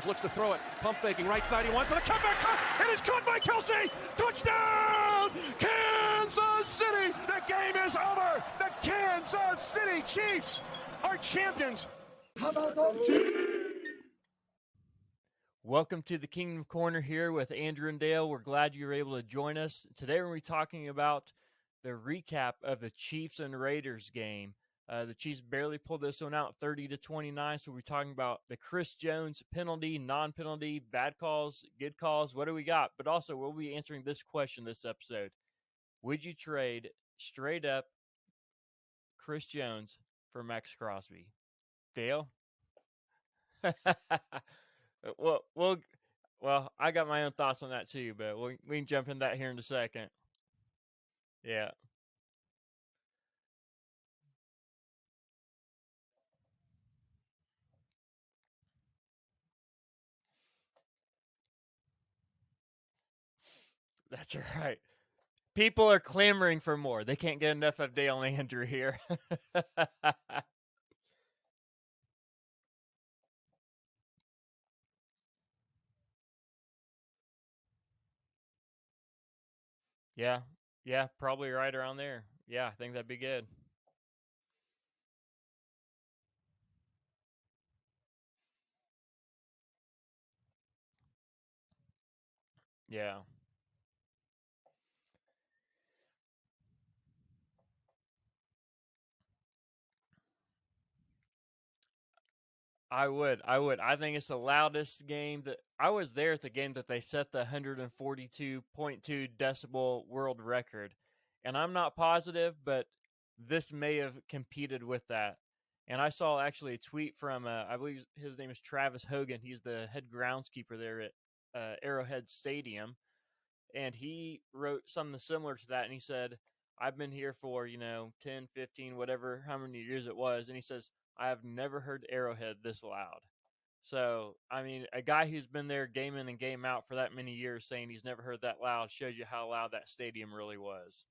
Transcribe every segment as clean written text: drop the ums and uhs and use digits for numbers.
Jones looks to throw it. Pump faking right side. He wants it. A comeback cut. It is caught by Kelce. Touchdown! Kansas City. The game is over. The Kansas City Chiefs are champions. How about those Chiefs? Welcome to the Kingdom Corner here with Andrew and Dale. We're glad you were able to join us. Today we're going to be talking about the recap of the Chiefs and Raiders game. The Chiefs barely pulled this one out 30-29, so we're talking about the Chris Jones penalty, non-penalty, bad calls, good calls. What do we got? But also, we'll be answering this question this episode. Would you trade straight up Chris Jones for Maxx Crosby? Dale? Well, I got my own thoughts on that too, but we can jump into that here in a second. Yeah. That's right. People are clamoring for more. They can't get enough of Dale and Andrew here. Yeah, probably right around there. Yeah, I think that'd be good. Yeah, I would. I think it's the loudest game that I was there at the game that they set the 142.2 decibel world record. And I'm not positive, but this may have competed with that. And I saw actually a tweet from, I believe his name is Travis Hogan. He's the head groundskeeper there at Arrowhead Stadium. And he wrote something similar to that. And he said, I've been here for, 10, 15, whatever, how many years it was. And he says, I have never heard Arrowhead this loud. So, I mean, a guy who's been there game in and game out for that many years saying he's never heard that loud shows you how loud that stadium really was.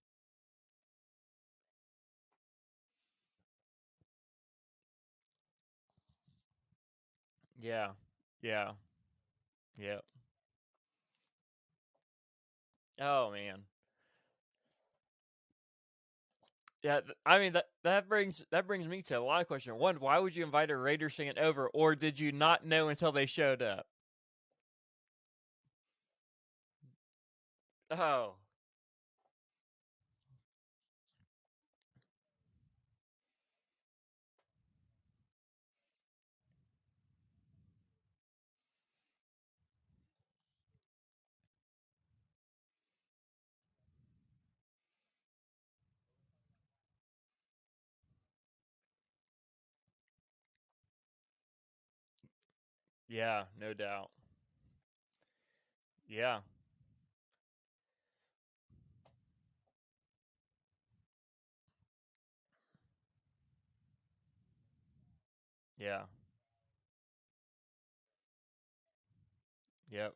Yeah. Yeah. Yeah. Oh man. Yeah, I mean that brings me to a lot of questions. One, why would you invite a Raiders fan over, or did you not know until they showed up? Oh, yeah, no doubt. Yeah, yeah, yep.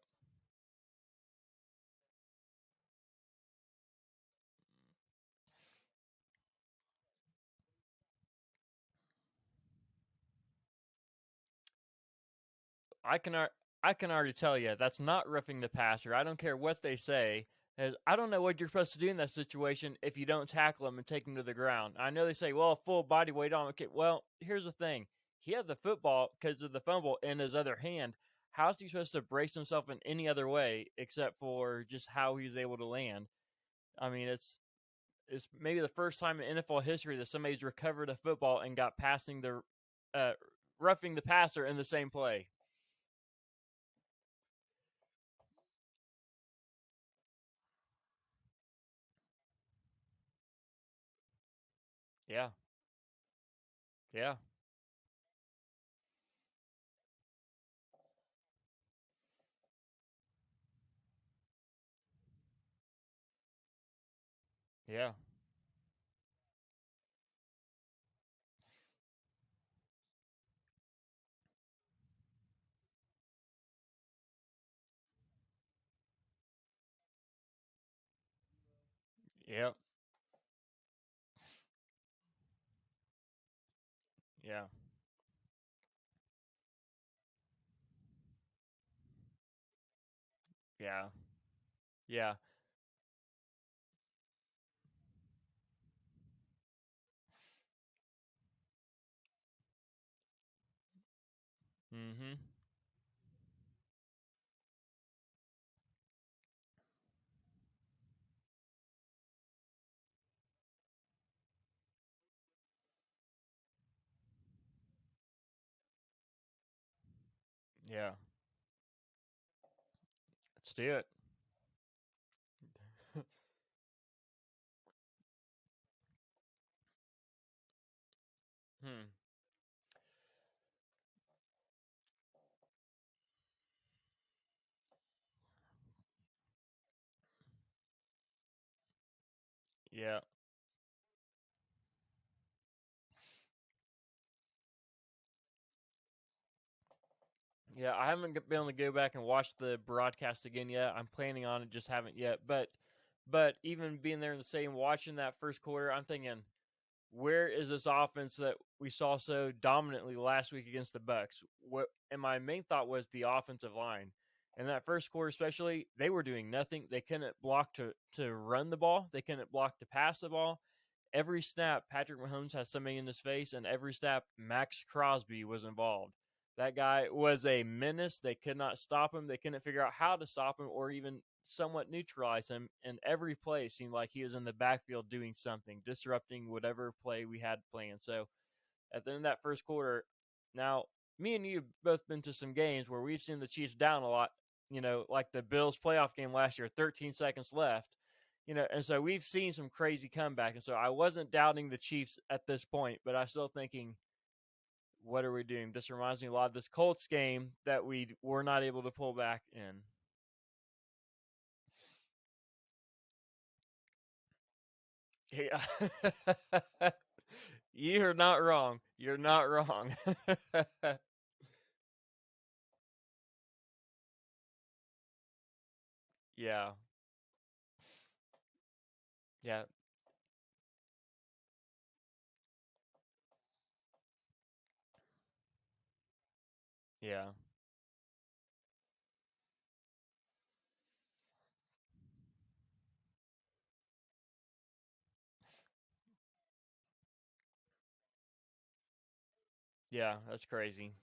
I can ar- I can already tell you that's not roughing the passer. I don't care what they say. As I don't know what you're supposed to do in that situation if you don't tackle him and take him to the ground. I know they say, well, full body weight on. Okay, well, here's the thing. He had the football because of the fumble in his other hand. How's he supposed to brace himself in any other way except for just how he's able to land? I mean, it's maybe the first time in NFL history that somebody's recovered a football and got passing the uh, roughing the passer in the same play. Yeah, yeah, yeah, yeah, yeah. Yeah. Yeah. Mhm. Yeah. Let's do it. Hmm. Yeah. Yeah, I haven't been able to go back and watch the broadcast again yet. I'm planning on it, just haven't yet. But even being there in the stadium watching that first quarter, I'm thinking, where is this offense that we saw so dominantly last week against the Bucks? What and my main thought was the offensive line. In that first quarter, especially, they were doing nothing. They couldn't block to run the ball. They couldn't block to pass the ball. Every snap, Patrick Mahomes has somebody in his face, and every snap, Maxx Crosby was involved. That guy was a menace. They could not stop him. They couldn't figure out how to stop him or even somewhat neutralize him. And every play seemed like he was in the backfield doing something, disrupting whatever play we had planned. So at the end of that first quarter, now me and you have both been to some games where we've seen the Chiefs down a lot, like the Bills playoff game last year, 13 seconds left. And so we've seen some crazy comeback. And so I wasn't doubting the Chiefs at this point, but I still thinking, what are we doing? This reminds me a lot of this Colts game that we were not able to pull back in. Yeah. You're not wrong. You're not wrong. Yeah. Yeah. Yeah. Yeah. That's crazy.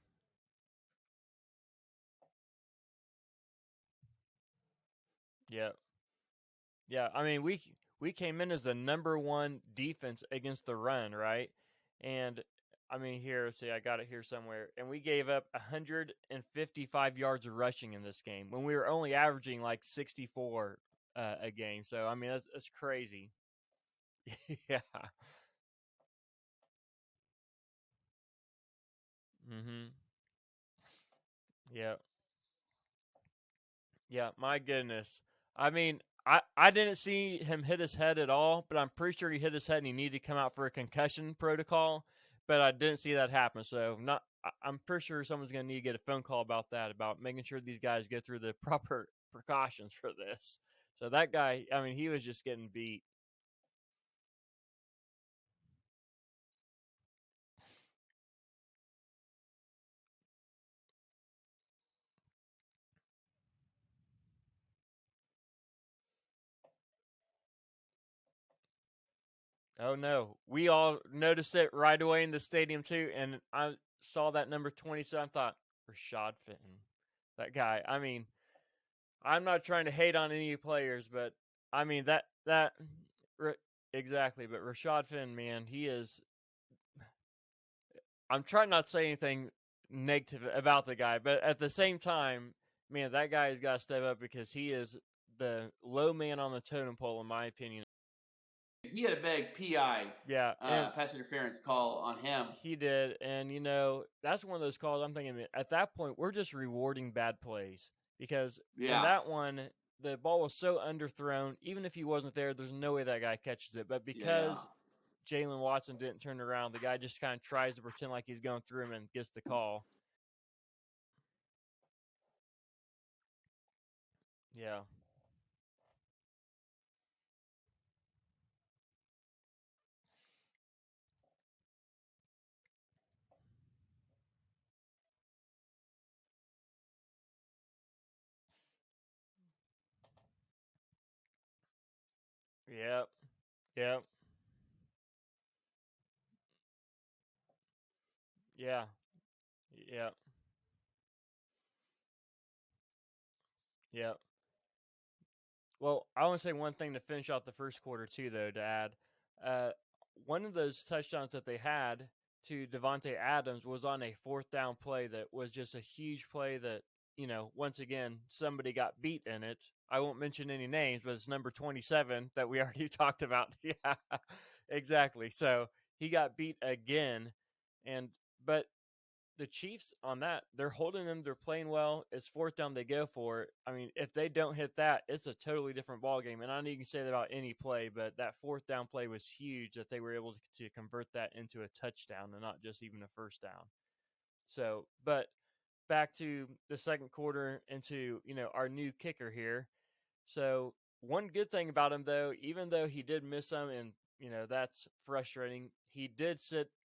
Yeah. Yeah. I mean, we came in as the number one defense against the run, right? And I mean, here, let's see, I got it here somewhere. And we gave up 155 yards of rushing in this game when we were only averaging like 64 a game. So I mean, that's crazy. Yeah. Mhm. Yeah. Yeah, my goodness. I mean, I didn't see him hit his head at all, but I'm pretty sure he hit his head and he needed to come out for a concussion protocol. But I didn't see that happen. So not. I'm pretty sure someone's gonna need to get a phone call about that, about making sure these guys get through the proper precautions for this. So that guy, I mean, he was just getting beat. Oh no, we all noticed it right away in the stadium too, and I saw that number 27. I thought Rashad Fenton, that guy. I mean, I'm not trying to hate on any players, but I mean that exactly. But Rashad Finn, man, he is. I'm trying not to say anything negative about the guy, but at the same time, man, that guy has got to step up because he is the low man on the totem pole, in my opinion. He had a big PI, Yeah, and pass interference call on him. he did, and that's one of those calls. I'm thinking at that point we're just rewarding bad plays because in Yeah, that one the ball was so underthrown. Even if he wasn't there, there's no way that guy catches it. But yeah. because Jalen Watson didn't turn around, the guy just kind of tries to pretend like he's going through him and gets the call. Yeah, Yep. Yep. Yeah. Yep. Yep. Well, I want to say one thing to finish off the first quarter too, though. To add, uh, one of those touchdowns that they had to Devonte Adams was on a fourth down play that was just a huge play that, once again somebody got beat in it. I won't mention any names, but it's number 27 that we already talked about. Yeah, exactly. So he got beat again, and but the Chiefs on that, they're holding them. They're playing well. It's fourth down. They go for it. I mean, if they don't hit that, it's a totally different ball game. And I know you can say that about any play, but that fourth down play was huge that they were able to convert that into a touchdown and not just even a first down. So, but back to the second quarter into our new kicker here. So one good thing about him, though, even though he did miss some, and that's frustrating, he did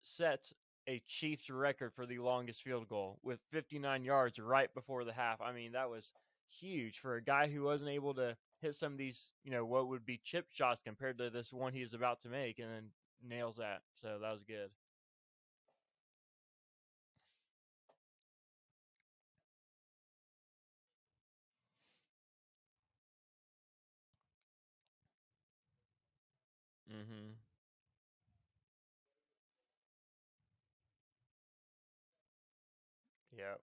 set a Chiefs record for the longest field goal with 59 yards right before the half. I mean, that was huge for a guy who wasn't able to hit some of these, what would be chip shots compared to this one he's about to make, and then nails that. So that was good. Mm-hmm. Yeah.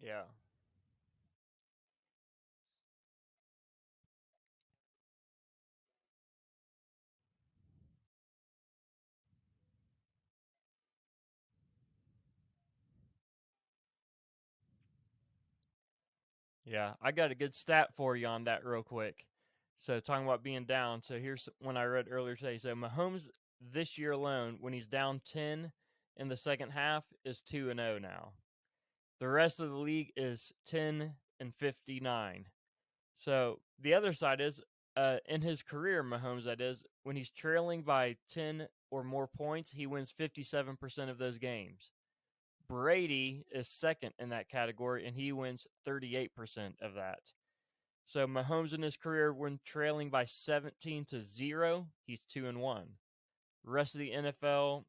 Yeah. Yeah, I got a good stat for you on that real quick. So talking about being down, so here's one I read earlier today. So Mahomes this year alone, when he's down 10 in the second half, is 2-0 now. The rest of the league is 10-59. So the other side is, in his career, Mahomes, that is, when he's trailing by 10 or more points, he wins 57% of those games. Brady is second in that category, and he wins 38% of that. So Mahomes in his career, when trailing by 17-0, he's 2-1. Rest of the NFL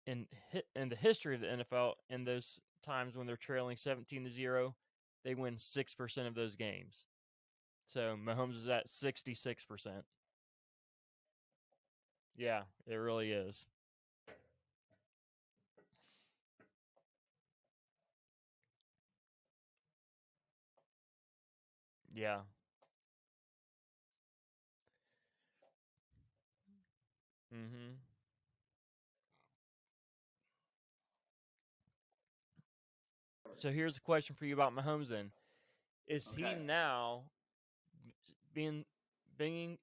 in the history of the NFL, in those times when they're trailing 17-0, they win 6% of those games. So Mahomes is at 66%. Yeah, it really is. Yeah. Mm-hmm. So here's a question for you about Mahomes. Then is he Okay. now being being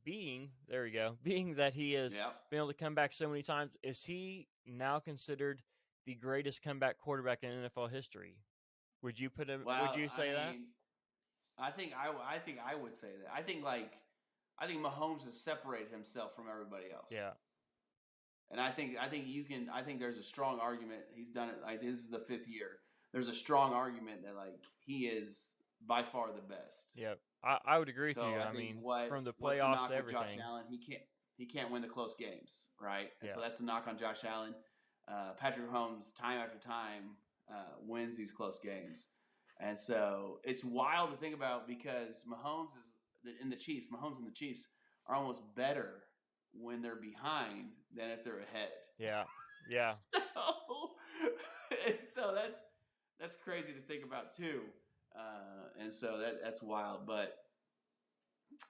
being there we go being that he has Yeah. been able to come back so many times, is he now considered the greatest comeback quarterback in NFL history? Would Well, you I say that? mean, I would say that. I think Mahomes has separated himself from everybody else. Yeah. And I think there's a strong argument. He's done it like this is the fifth year. There's a strong argument that like he is by far the best. Yeah, I would agree with So you. I I think mean, from the what's the playoffs to knock with Josh everything. Allen? He can't win the close games, right? And so Yeah. that's the knock on Josh Allen. Patrick Mahomes, time after time, wins these close games, and so it's wild to think about because Mahomes is in the Chiefs. Mahomes and the Chiefs are almost better when they're behind than if they're ahead. Yeah. Yeah. So, so that's crazy to think about too, and so that's wild. But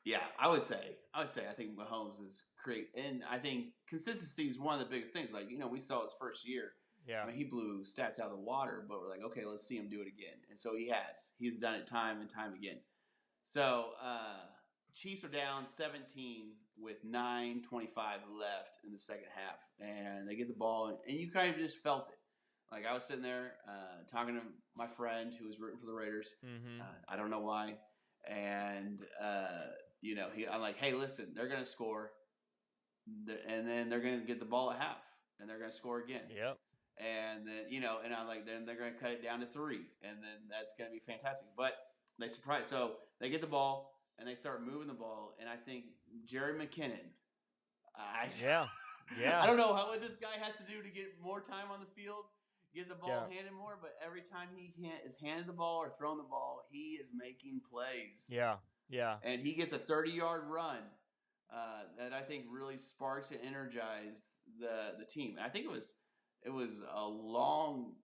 yeah, I would say I think Mahomes is great, and I think consistency is one of the biggest things. Like we saw his first year. Yeah. I mean, he blew stats out of the water, but we're like, okay, let's see him do it again, and so he has. He's done it time and time again. So Chiefs are down 17 with 9:25 left in the second half, and they get the ball, and you kind of just felt it. Like I was sitting there talking to my friend who was rooting for the Raiders. Mm-hmm. I don't know why, and I'm like, hey, listen, they're gonna score, and then they're gonna get the ball at half, and they're gonna score again. Yep. And then and I'm like, then they're gonna cut it down to 3, and then that's gonna be fantastic. But They surprise. So they get the ball and they start moving the ball, and I think Jerry McKinnon. Yeah. I don't know what this guy has to do to get more time on the field, get the ball handed more, but every time he is handed the ball or thrown the ball, he is making plays. Yeah. And he gets a 30-yard run that I think really sparks and energizes the team. And I think it was a long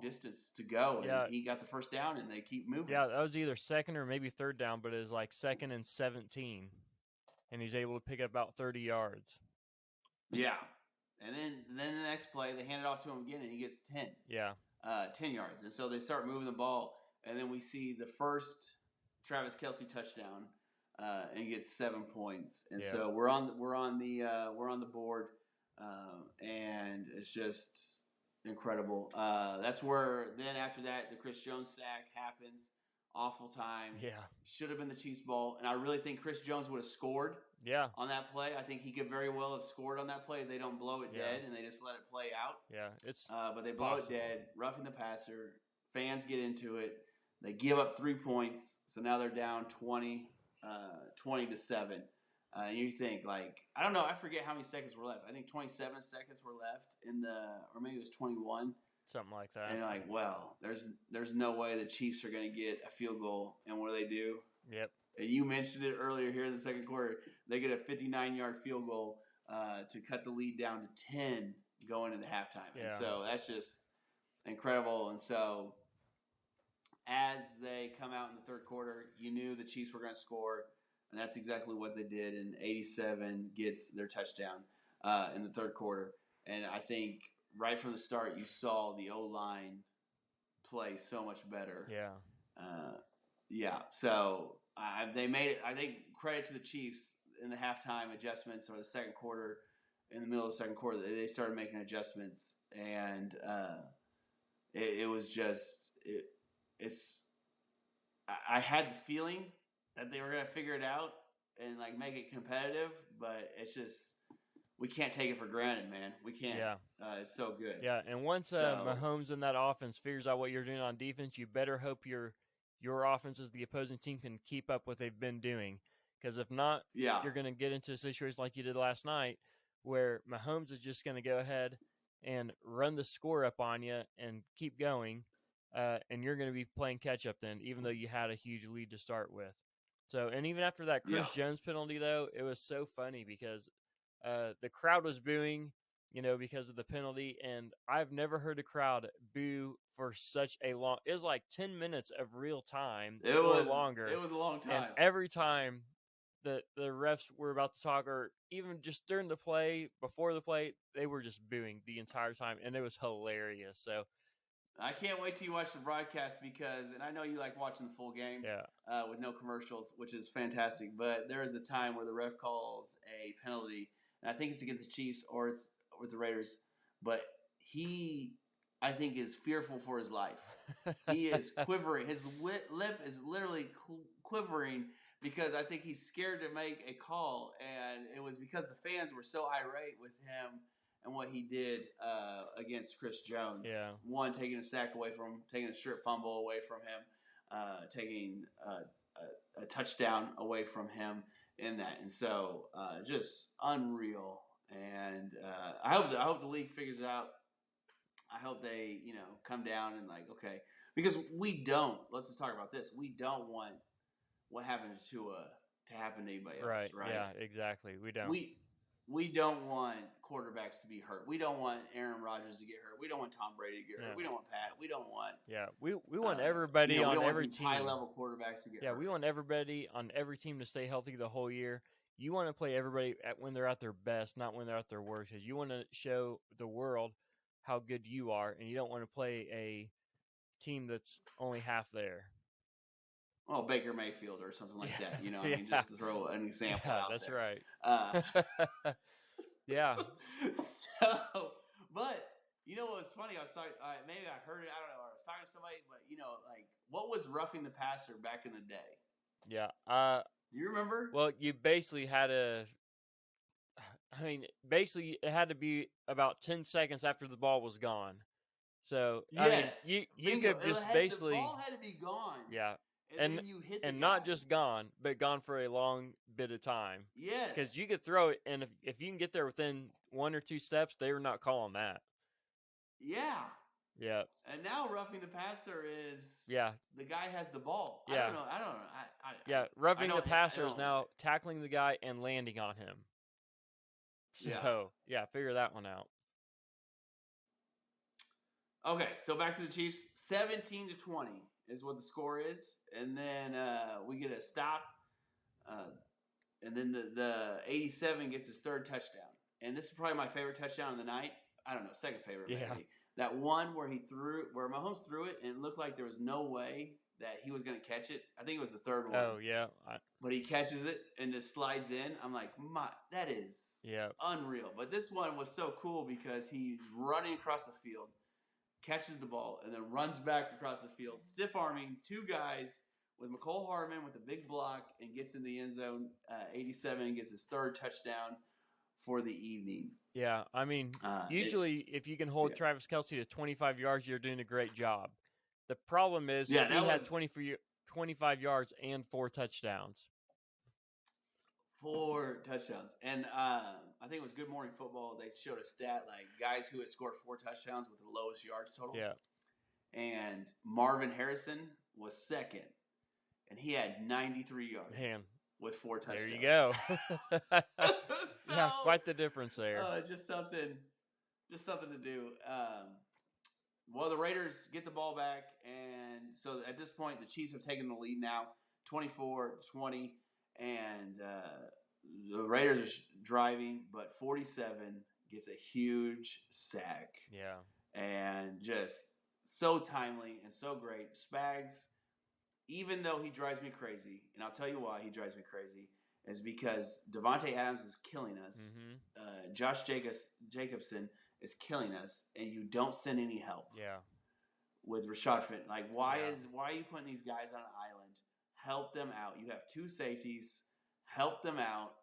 distance to go, and he got the first down, and they keep moving. Yeah, that was either second or maybe third down, but it was like 2nd and 17, and he's able to pick up about 30 yards. Yeah. And then the next play, they hand it off to him again, and he gets 10. Yeah. 10 yards. And so they start moving the ball, and then we see the first Travis Kelce touchdown, and gets 7 points. And so we're on the board, and it's just incredible. That's where then after that the Chris Jones sack happens. Awful time. Yeah. Should have been the Chiefs' ball, and I really think Chris Jones would have scored. Yeah. On that play, I think he could very well have scored on that play if they don't blow it dead and they just let it play out. Yeah, but they blow it dead, roughing the passer. Fans get into it. They give up 3 points, so now they're down 20 to 7. And you think, like, I don't know, I forget how many seconds were left. I think 27 seconds were left or maybe it was 21. Something like that. And you're like, well, there's no way the Chiefs are going to get a field goal. And what do? Yep. And you mentioned it earlier here in the second quarter. They get a 59-yard field goal to cut the lead down to 10 going into halftime. Yeah. And so that's just incredible. And so as they come out in the third quarter, you knew the Chiefs were going to score, and that's exactly what they did. And 87 gets their touchdown in the third quarter. And I think right from the start, you saw the O-line play so much better. Yeah. So they made it. I think credit to the Chiefs in the halftime adjustments or the second quarter. In the middle of the second quarter, they started making adjustments, and it was just I had the feeling that they were going to figure it out and like make it competitive, but it's just we can't take it for granted, man. We can't. Yeah. It's so good. Yeah, and once Mahomes and that offense figures out what you're doing on defense, you better hope your offenses, the opposing team, can keep up what they've been doing. Because if not, you're going to get into a situation like you did last night where Mahomes is just going to go ahead and run the score up on you and keep going, and you're going to be playing catch-up then, even though you had a huge lead to start with. So, and even after that Chris Jones penalty, though, it was so funny because the crowd was booing, because of the penalty, and I've never heard a crowd boo for such a long. It was like 10 minutes of real time. It was longer. It was a long time. And every time the refs were about to talk, or even just during the play, before the play, they were just booing the entire time, and it was hilarious. So I can't wait till you watch the broadcast and I know you like watching the full game with no commercials, which is fantastic. But there is a time where the ref calls a penalty, and I think it's against the Chiefs or it's with the Raiders, but he, I think, is fearful for his life. He is quivering. His lip is literally quivering because I think he's scared to make a call, and it was because the fans were so irate with him and what he did against Chris Jones. Yeah. One, taking a sack away from him, taking a strip fumble away from him, taking a touchdown away from him in that. And so just unreal. And I hope the league figures it out. I hope they, come down and okay, because let's just talk about this. We don't want what happened to happen to anybody else, right? Yeah, exactly. We don't. We don't want quarterbacks to be hurt. We don't want Aaron Rodgers to get hurt. We don't want Tom Brady to get hurt. We don't want Pat. We don't want. Yeah, we want everybody on every team. High-level quarterbacks to get hurt. Yeah, we want everybody on every team to stay healthy the whole year. You want to play everybody when they're at their best, not when they're at their worst. Because you want to show the world how good you are, and you don't want to play a team that's only half there. Well, Baker Mayfield or something like that. I mean, just to throw an example out that's there. Right. Yeah. So, but what was funny? I was talking. Maybe I heard it. I don't know. I was talking to somebody, but what was roughing the passer back in the day? Yeah. You remember? Well, you basically had it had to be about 10 seconds after the ball was gone. So yes, you could just basically the ball had to be gone. Yeah. and then you hit the and guy. not just gone, but gone for a long bit of time. Yes. Because you could throw it, and if you can get there within 1 or 2 steps, they were not calling that. Yeah. Yeah. And now roughing the passer is the guy has the ball. Yeah. I don't know. Roughing the passer is now tackling the guy and landing on him. So, figure that one out. Okay, so back to the Chiefs. 17-20 is what the score is. And then we get a stop. And then the 87 gets his third touchdown. And this is probably my favorite touchdown of the night. I don't know, second favorite maybe. That one where where Mahomes threw it and it looked like there was no way that he was going to catch it. I think it was the third one. Oh, yeah. But he catches it and just slides in. I'm like, that is unreal. But this one was so cool because he's running across the field, catches the ball, and then runs back across the field, stiff-arming 2 guys with McCole Hardman with a big block and gets in the end zone. 87 gets his third touchdown for the evening. Yeah, I mean, usually if you can hold Travis Kelce to 25 yards, you're doing a great job. The problem is he had 25 yards and 4 touchdowns. 4 touchdowns. And I think it was Good Morning Football. They showed a stat like guys who had scored 4 touchdowns with the lowest yards total. Yeah. And Marvin Harrison was second. And he had 93 yards with 4 touchdowns. There you go. So, quite the difference there. Just something to do. Well, the Raiders get the ball back, and so at this point, the Chiefs have taken the lead now, 24-20, and the Raiders are driving, but 47 gets a huge sack. Yeah. And just so timely and so great. Spags, even though he drives me crazy, and I'll tell you why he drives me crazy, is because Devontae Adams is killing us. Mm-hmm. Josh Jacobson is killing us, and you don't send any help. Yeah. With Rashad Fenton, like why are you putting these guys on an island? Help them out. You have 2 safeties. Help them out.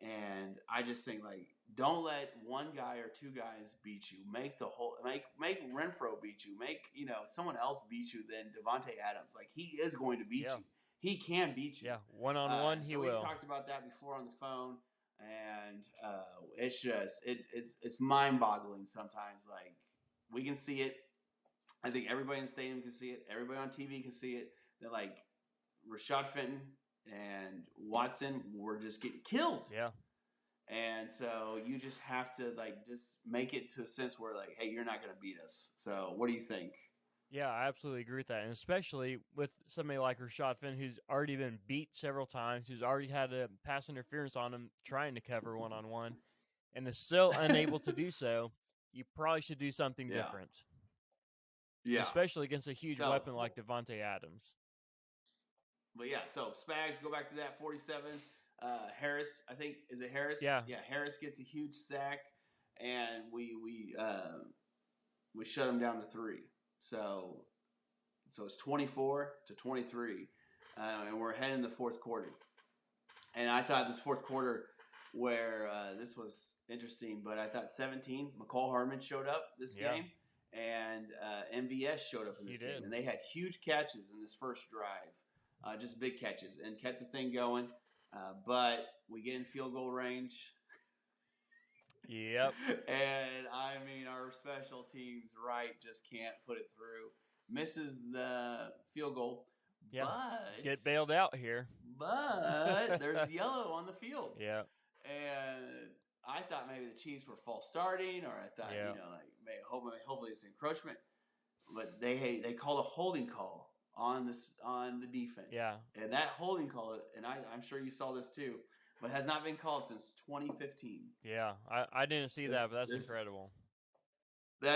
And I just think like don't let 1 guy or 2 guys beat you. Make Renfro beat you. Make someone else beat you than Devontae Adams. Like he is going to beat you. He can beat you. Yeah, one-on-one he will. We've talked about that before on the phone, and it's just it's mind-boggling sometimes. Like we can see it. I think everybody in the stadium can see it. Everybody on TV can see it. That like Rashad Fenton and Watson were just getting killed. Yeah. And so you just have to like just make it to a sense where like, hey, you're not going to beat us. So what do you think? Yeah, I absolutely agree with that, and especially with somebody like Rashad Fenton, who's already been beat several times, who's already had a pass interference on him trying to cover one-on-one, and is still unable to do so. You probably should do something different. Yeah. Especially against a huge weapon like Devontae Adams. But yeah, so Spags, go back to that 47. Harris, I think, is it Harris? Yeah. Yeah, Harris gets a huge sack, and we shut him down to 3. So it's 24-23, and we're heading the fourth quarter. And I thought this fourth quarter where this was interesting, but I thought 17, McCole Hardman showed up this game, and MVS showed up in this game. And they had huge catches in this first drive, just big catches, and kept the thing going. But we get in field goal range. Yep. And I mean, our special teams just can't put it through. Misses the field goal. Yeah. But get bailed out here. But there's yellow on the field. Yeah. And I thought maybe the Chiefs were false starting, or I thought hopefully it's encroachment. But they called a holding call on the defense. Yeah. And that holding call, and I'm sure you saw this too, but has not been called since 2015. Yeah, I didn't see that, but that's incredible.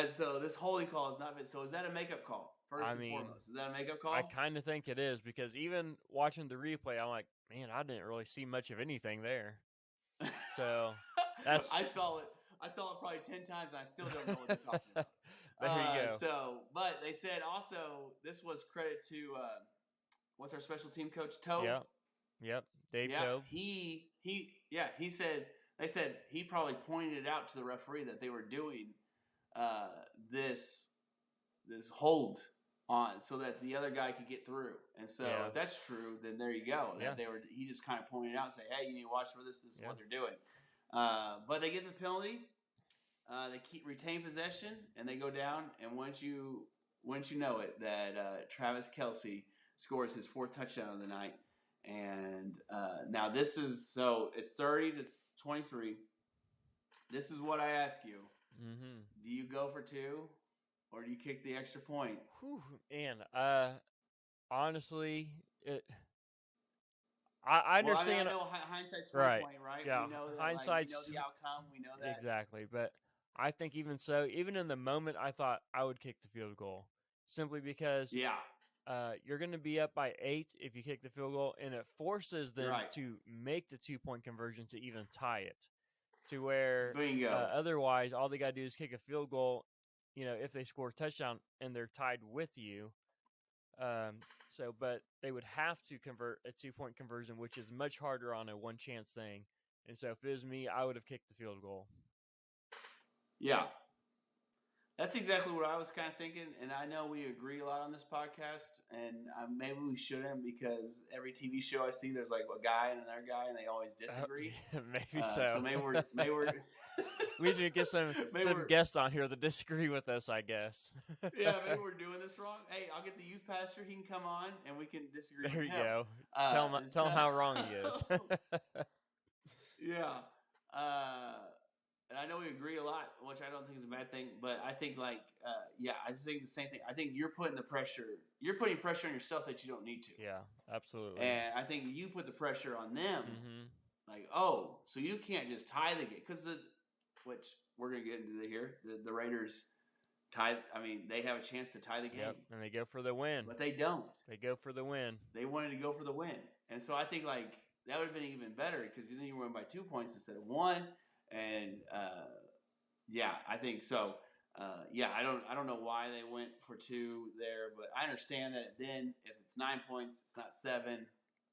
So this holding call has not been. So is that a makeup call? First and foremost, is that a makeup call? I kind of think it is, because even watching the replay, I'm like, man, I didn't really see much of anything there. So that's I saw it probably 10 times, and I still don't know what they're talking about. There you go. So, but they said also this was credit to what's our special team coach, Toe? Yep. Dave Toe. He said they said he probably pointed it out to the referee that they were doing this hold on so that the other guy could get through. And so if that's true, then there you go. That he just kind of pointed out and say, hey, you need to watch for this. This is what they're doing. But they get the penalty. They retain possession and they go down. And once you know it, that Travis Kelce scores his 4th touchdown of the night. And now this is it's 30-23. This is what I ask you. Mm-hmm. Do you go for 2 or do you kick the extra point? Whew, and honestly, I understand. I know hindsight's 20/20, right? Yeah, we know that, hindsight's we know the outcome. We know that exactly. But I think even so, even in the moment, I thought I would kick the field goal simply because you're going to be up by 8 if you kick the field goal, and it forces them to make the 2-point conversion to even tie it. To where otherwise, all they got to do is kick a field goal. If they score a touchdown and they're tied with you. But they would have to convert a 2-point conversion, which is much harder on a one chance thing. And so if it was me, I would have kicked the field goal. Yeah. That's exactly what I was kind of thinking. And I know we agree a lot on this podcast, and maybe we shouldn't because every TV show I see, there's like a guy and another guy, and they always disagree. Maybe so. So maybe we're we should get some guests on here that disagree with us, I guess. Yeah, maybe we're doing this wrong. Hey, I'll get the youth pastor. He can come on, and we can disagree with him. There you go. Tell him how wrong he is. Yeah. And I know we agree a lot, which I don't think is a bad thing. But I think, I just think the same thing. I think you're putting pressure on yourself that you don't need to. Yeah, absolutely. And I think you put the pressure on them. Mm-hmm. So you can't just tie the game. Which we're going to get into here. The Raiders tie. I mean, they have a chance to tie the game. Yep, and they go for the win. But they don't. They go for the win. They wanted to go for the win. And so I think, that would have been even better because then you win by 2 points instead of 1. And I think so. I don't know why they went for 2 there, but I understand that then if it's 9 points, it's not 7.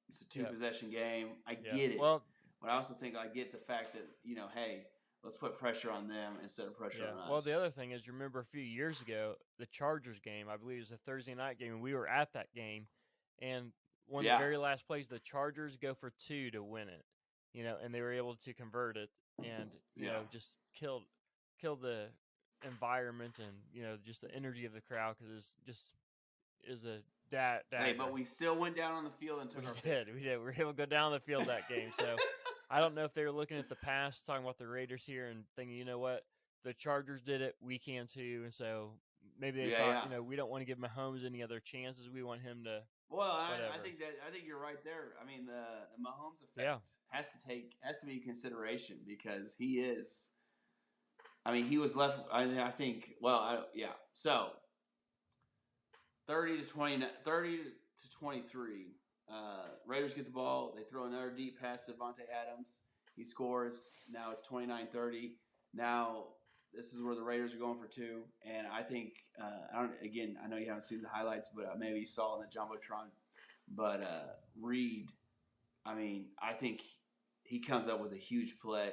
It's a 2-possession game. I get it. Well, but I also think I get the fact that hey, let's put pressure on them instead of pressure on us. Well, the other thing is, you remember a few years ago, the Chargers game, I believe it was a Thursday night game, and we were at that game, and one of the very last plays, the Chargers go for 2 to win it, and they were able to convert it. And just killed the environment and just the energy of the crowd because it's just is a dagger. Hey, but we still went down on the field and took our pick. We did. We were able to go down the field that game. So I don't know if they were looking at the past, talking about the Raiders here, and thinking, you know what, the Chargers did it, we can too. And so maybe they thought, we don't want to give Mahomes any other chances. We want him to. Well, I think you're right there. I mean, the Mahomes effect has to be in consideration because he is. I mean, he was left. I think. Well, So 30-20, 30-23. Raiders get the ball. They throw another deep pass to Devontae Adams. He scores. Now it's 29-30. Now this is where the Raiders are going for 2, and I think I know you haven't seen the highlights, but maybe you saw in the jumbotron. But Reed, I mean, I think he comes up with a huge play.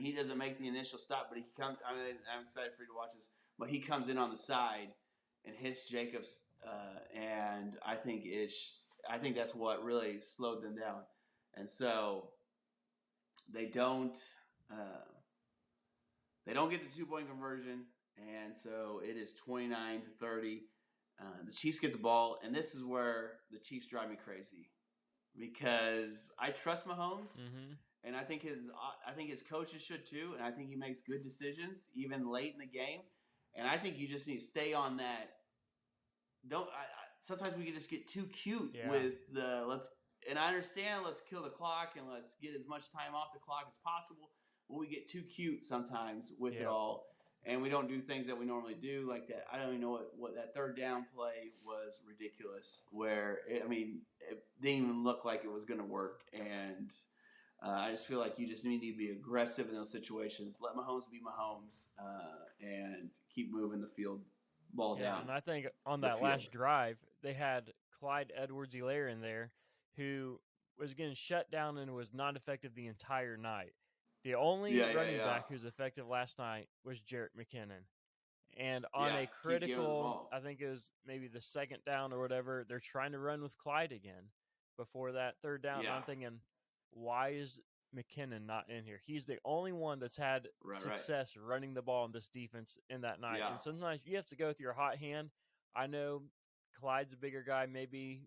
He doesn't make the initial stop, but he comes. I'm excited for you to watch this. But he comes in on the side and hits Jacobs, and I think that's what really slowed them down, and so they don't. They don't get the 2-point conversion, and so it is 29-30. The Chiefs get the ball, and this is where the Chiefs drive me crazy because I trust Mahomes, and I think his coaches should too, and I think he makes good decisions even late in the game, and I think you just need to stay on that. Sometimes we can just get too cute with and I understand let's kill the clock and let's get as much time off the clock as possible. But we get too cute sometimes with it all, and we don't do things that we normally do like that. I don't even know what that third down play was ridiculous. Where it didn't even look like it was going to work, and I just feel like you just need to be aggressive in those situations. Let Mahomes be Mahomes, and keep moving the ball down. And I think on that last drive, they had Clyde Edwards-Helaire in there, who was getting shut down and was not effective the entire night. The only running back who's effective last night was Jarrett McKinnon. And on a keep giving the critical, ball. I think it was maybe the second down or whatever, they're trying to run with Clyde again before that third down. And Yeah, I'm thinking, why is McKinnon not in here? He's the only one that's had right. success running the ball in this defense in that night. Yeah, And sometimes you have to go with your hot hand. I know Clyde's a bigger guy, maybe,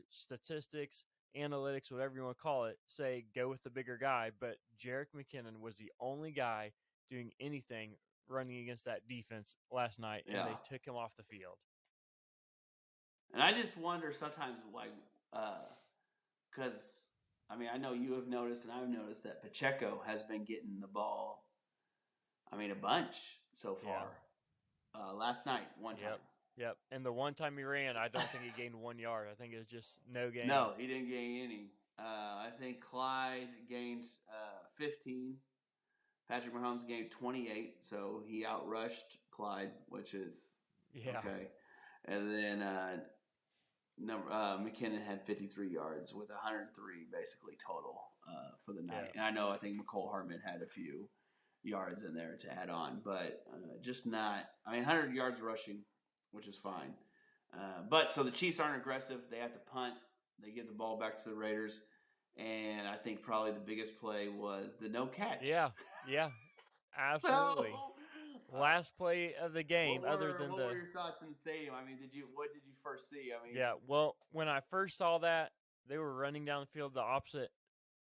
statistics, analytics, whatever you want to call it, say go with the bigger guy. But Jerick McKinnon was the only guy doing anything running against that defense last night, and yeah. they took him off the field. And I just wonder sometimes why, because I know you have noticed, and I've noticed that Pacheco has been getting the ball. A bunch so far. Yeah. Last night, one time. Yep. And the one time he ran, I don't think he gained 1 yard. I think it was just no gain. No, he didn't gain any. I think Clyde gained 15. Patrick Mahomes gained 28, so he outrushed Clyde, which is okay. And then McKinnon had 53 yards with 103 basically total for the night. Yeah. And I think McCole Hardman had a few yards in there to add on, but just not. 100 yards rushing, which is fine. But so the Chiefs aren't aggressive. They have to punt. They give the ball back to the Raiders. And I think probably the biggest play was the no catch. Yeah, absolutely. So, last play of the game, what other than were your thoughts in the stadium? What did you first see? Yeah, well, when I first saw that, they were running down the field the opposite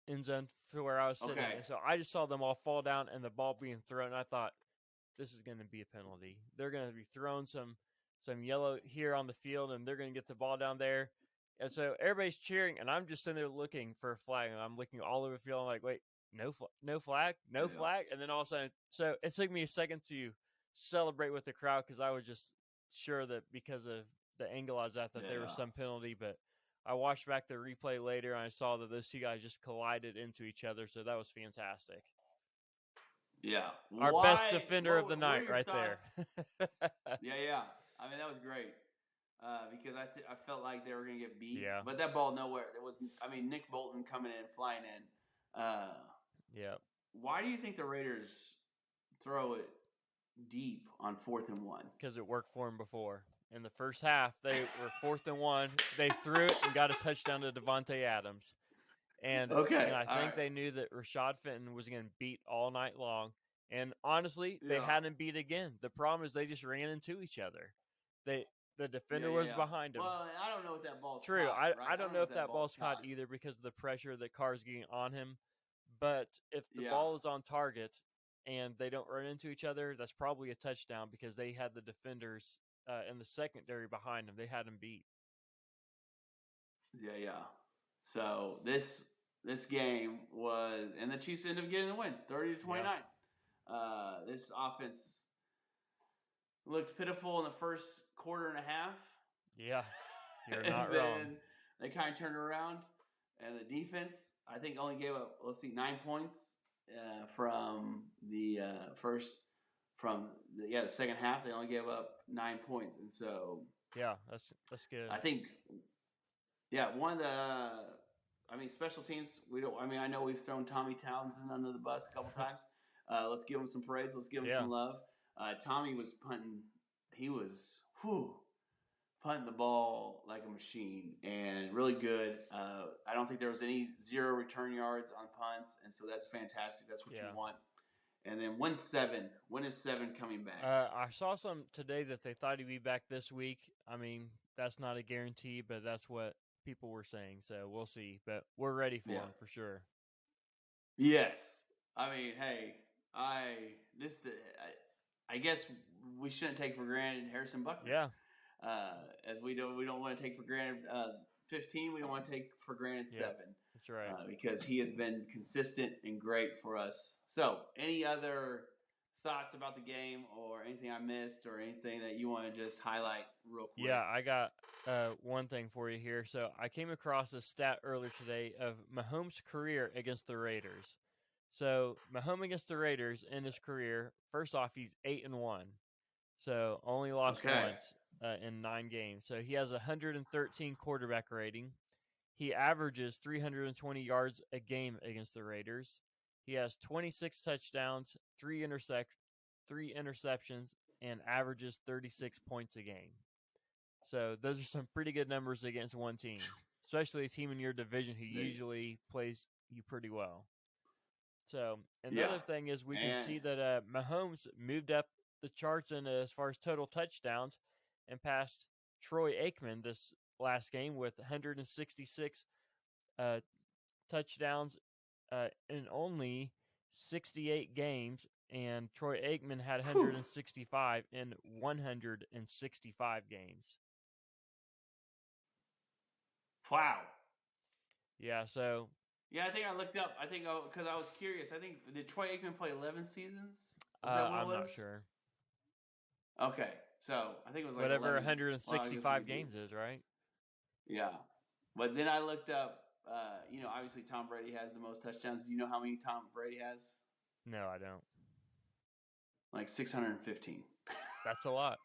end zone to where I was sitting. Okay. And so I just saw them all fall down and the ball being thrown. I thought, this is going to be a penalty. They're going to be throwing some yellow here on the field, and they're going to get the ball down there. And so everybody's cheering, and I'm just sitting there looking for a flag, and I'm looking all over the field. I'm like, wait, no flag. And then all of a sudden, so it took me a second to celebrate with the crowd because I was just sure that because of the angle I was at that there was some penalty. But I watched back the replay later, and I saw that those two guys just collided into each other. So that was fantastic. Yeah. Our best defender of the night right there. Yeah. That was great. Because I felt like they were going to get beat. Yeah. But that ball nowhere. There was Nick Bolton coming in, flying in. Yeah. Why do you think the Raiders throw it deep on 4th and 1? Because it worked for them before. In the first half, they were 4th and 1. They threw it and got a touchdown to Devontae Adams. And I think they knew that Rashad Fenton was going to beat all night long. And honestly, they had him beat again. The problem is they just ran into each other. The defender was behind him. Well, I don't know if that ball's true. caught. Right? I don't know if that ball's caught either because of the pressure that Carr's getting on him. But if the ball is on target and they don't run into each other, that's probably a touchdown because they had the defenders in the secondary behind them. They had him beat. Yeah. So this game was, and the Chiefs ended up getting the win, 30-29. This offense looked pitiful in the first quarter and a half. Yeah, you're and not then wrong. They kind of turned around, and the defense, I think, only gave up, 9 points from the the second half. They only gave up 9 points, and so that's good. I think, one of the, special teams. We don't. I know we've thrown Tommy Townsend under the bus a couple times. Let's give him some praise. Let's give him some love. Tommy was punting. He was punting the ball like a machine and really good. I don't think there was any 0 return yards on punts, and so that's fantastic. That's what you want. And then when is 7 coming back? I saw some today that they thought he'd be back this week. That's not a guarantee, but that's what people were saying. So we'll see. But we're ready for him for sure. Yes. Hey, I guess we shouldn't take for granted Harrison Buckner. Yeah. As we don't want to take for granted 15. We don't want to take for granted 7. That's right. Because he has been consistent and great for us. So, any other thoughts about the game or anything I missed or anything that you want to just highlight real quick? Yeah, I got one thing for you here. So I came across a stat earlier today of Mahomes' career against the Raiders. So Mahomes against the Raiders in his career, first off, he's 8-1. So only lost once in 9 games. So he has 113 quarterback rating. He averages 320 yards a game against the Raiders. He has 26 touchdowns, 3 interceptions, and averages 36 points a game. So those are some pretty good numbers against one team, especially a team in your division who usually plays you pretty well. So another thing is we can see that Mahomes moved up the charts in as far as total touchdowns and passed Troy Aikman this last game with 166 touchdowns in only 68 games, and Troy Aikman had 165 in 165 games. Wow. Yeah, so. Yeah, I think I looked up. I think because I was curious. I think did Troy Aikman play 11 seasons? Is that what it I'm was? not sure. Okay, so I think it was like whatever 11, 165 games is, right? Yeah, but then I looked up. Obviously Tom Brady has the most touchdowns. Do you know how many Tom Brady has? No, I don't. Like 615. That's a lot.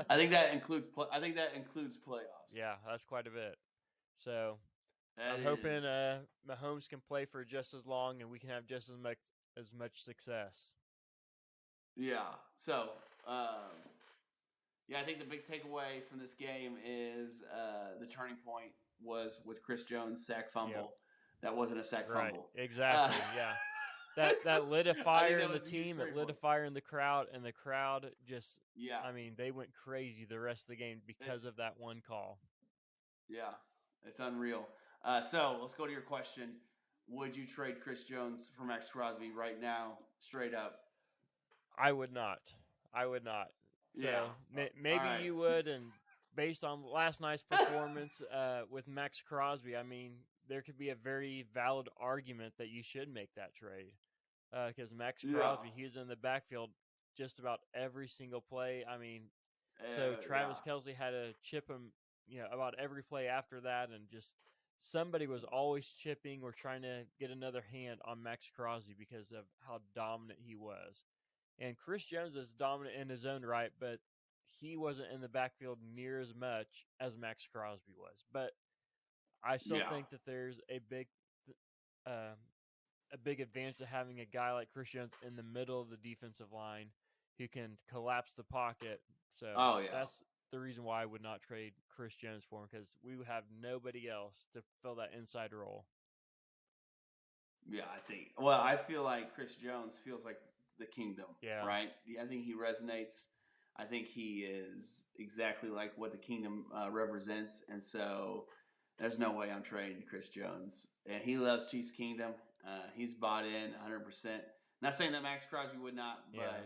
I think that includes. I think that includes playoffs. Yeah, that's quite a bit. So I'm hoping Mahomes can play for just as long, and we can have just as much success. Yeah. So, I think the big takeaway from this game is the turning point was with Chris Jones' sack fumble. Yep. That wasn't a sack fumble. Exactly. Yeah. That lit a fire in the team. It lit a fire in the crowd, and the crowd just. Yeah. I mean, they went crazy the rest of the game because of that one call. Yeah, it's unreal. So let's go to your question. Would you trade Chris Jones for Maxx Crosby right now, straight up? I would not. So maybe you would, and based on last night's performance with Maxx Crosby, I mean, there could be a very valid argument that you should make that trade because Maxx Crosby, he was in the backfield just about every single play. I mean, so Travis Kelce had to chip him, about every play after that, and just somebody was always chipping or trying to get another hand on Maxx Crosby because of how dominant he was. And Chris Jones is dominant in his own right, but he wasn't in the backfield near as much as Maxx Crosby was. But I still think that there's a big advantage to having a guy like Chris Jones in the middle of the defensive line who can collapse the pocket. So that's the reason why I would not trade Chris Jones for him, because we would have nobody else to fill that inside role. Yeah, I feel like Chris Jones feels like the kingdom, right? I think he resonates. I think he is exactly like what the kingdom represents, and so there's no way I'm trading Chris Jones. And he loves Chiefs Kingdom. He's bought in 100%. Not saying that Maxx Crosby would not, but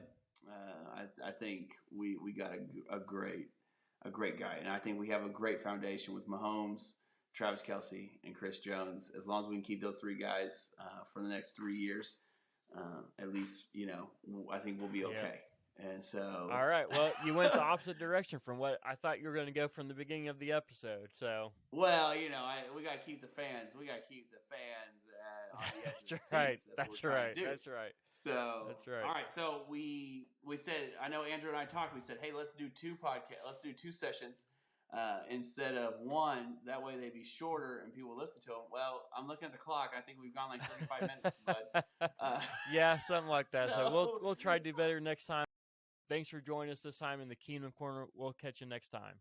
I think we got a great guy, and I think we have a great foundation with Mahomes, Travis Kelce, and Chris Jones. As long as we can keep those three guys for the next 3 years, at least, I think we'll be okay. And so, all right. Well, you went the opposite direction from what I thought you were going to go from the beginning of the episode. So, well, we got to keep the fans. We got to keep the fans on the edge of the seats. That's right. That's right. So that's right. All right. So we said, I know Andrew and I talked. We said, hey, let's do 2 podcasts. Let's do 2 sessions instead of 1. That way they'd be shorter and people listen to them. Well, I'm looking at the clock. I think we've gone like 35 minutes. But yeah, something like that. So we'll try to do better next time. Thanks for joining us this time in the Kingdom Corner. We'll catch you next time.